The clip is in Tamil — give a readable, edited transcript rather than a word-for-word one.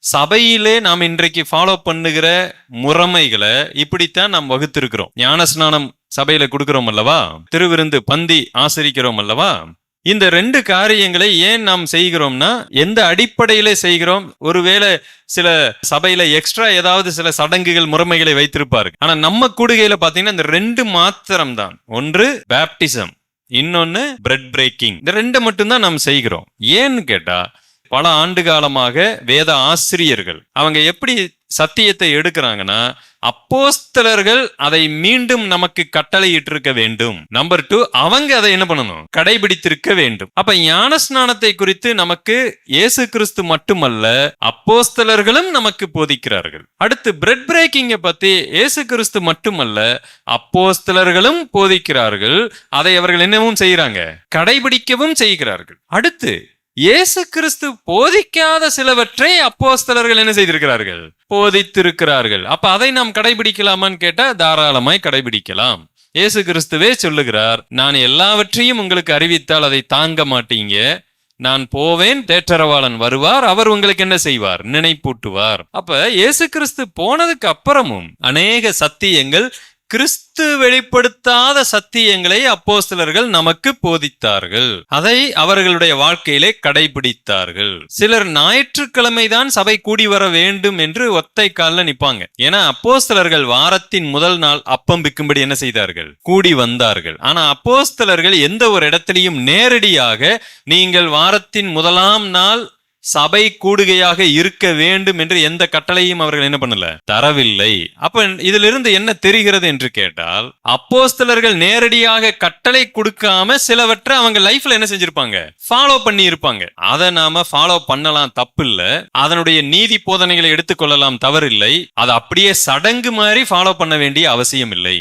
சபையிலே நாம் இன்றைக்கு ஃபாலோ பண்ணுகிற முறைமைகளை இப்படித்தான் நாம் வகுத்திருக்கிறோம். ஞானஸ்நானம் சபையில கொடுக்கிறோம் அல்லவா, திருவிருந்து பந்தி ஆசரிக்கிறோம் அல்லவா. இந்த 2 காரியங்களை ஏன் நாம் செய்கிறோம்னா, எந்த அடிப்படையில செய்கிறோம்? ஒருவேளை சில சபையில எக்ஸ்ட்ரா ஏதாவது சில சடங்குகள் முறைமைகளை வைத்திருப்பாரு. ஆனா நம்ம கூடுகையில பாத்தீங்கன்னா இந்த 2 மாத்திரம் தான். ஒன்று பேப்டிசம், இன்னொன்னு பிரெட் பிரேக்கிங். இந்த 2 மட்டும்தான் நாம் செய்கிறோம். ஏன்னு கேட்டா, பல ஆண்டு காலமாக வேத ஆசிரியர்கள் அவங்க எப்படி சத்தியத்தை எடுக்கிறாங்கன்னா, அப்போஸ்தலர்கள் அதை மீண்டும் நமக்கு கட்டளையிட்டிருக்க வேண்டும். நம்பர் 2, அவங்க அதை என்ன பண்ணணும்? கடைபிடித்திருக்க வேண்டும். அப்ப ஞானஸ்நானத்தை குறித்து நமக்கு இயேசு கிறிஸ்து மட்டுமல்ல, அப்போஸ்தலர்களும் நமக்கு போதிக்கிறார்கள். அடுத்து பிரெட் பிரேக்கிங்கை பத்தி இயேசு கிறிஸ்து மட்டுமல்ல, அப்போஸ்தலர்களும் போதிக்கிறார்கள். அதை அவர்கள் என்னவும் செய்யறாங்க? கடைபிடிக்கவும் செய்கிறார்கள். அடுத்து இயேசு கிறிஸ்து போதிக்காத சிலவற்றை அப்போஸ்தலர்கள் என்ன செய்திருக்கிறார்கள்? போதித்திருக்கிறார்கள். அப்ப அதை நாம் கடைபிடிக்கலாமான்னு கேட்டா தாராளமாய் கடைபிடிக்கலாம். இயேசு கிறிஸ்துவே சொல்லுகிறார், நான் எல்லாவற்றையும் உங்களுக்கு அறிவித்தால் அதை தாங்க மாட்டீங்க, நான் போவேன், தேற்றரவாளன் வருவார், அவர் உங்களுக்கு என்ன செய்வார்? நினைப்பூட்டுவார். அப்ப இயேசு கிறிஸ்து போனதுக்கு அப்புறமும் அநேக சத்தியங்கள், கிறிஸ்து வெளிப்படுத்தாத சத்தியங்களை அப்போஸ்தலர்கள் நமக்கு போதித்தார்கள். அதை அவர்களுடைய வாழ்க்கையிலே கடைபிடித்தார்கள். சிலர் ஞாயிற்றுக்கிழமை தான் சபை கூடி வர வேண்டும் என்று ஒத்தை கால்ல நிப்பாங்க. ஏன்னா அப்போஸ்தலர்கள் வாரத்தின் முதல் நாள் அப்பம் விற்கும்படி என்ன செய்தார்கள்? கூடி வந்தார்கள். ஆனா அப்போஸ்தலர்கள் எந்த ஒரு இடத்திலையும் நேரடியாக நீங்கள் வாரத்தின் முதலாம் நாள் சபை கூடுகையாக இருக்க வேண்டும் என்று எந்த கட்டளையும் அவர்கள் என்ன பண்ணல, தரவில்லை. அப்ப இதிலிருந்து என்ன தெரிகிறது என்று கேட்டால், அப்போஸ்தலர்கள் நேரடியாக கட்டளை கொடுக்காம சிலவற்றை அவங்க லைஃப்ல என்ன செஞ்சிருப்பாங்க? ஃபாலோ பண்ணி இருப்பாங்க. அதை நாம ஃபாலோ பண்ணலாம், தப்பு இல்ல. அதனுடைய நீதி போதனைகளை எடுத்துக்கொள்ளலாம், தவறில்லை. அதை அப்படியே சடங்கு மாதிரி ஃபாலோ பண்ண வேண்டிய அவசியம் இல்லை.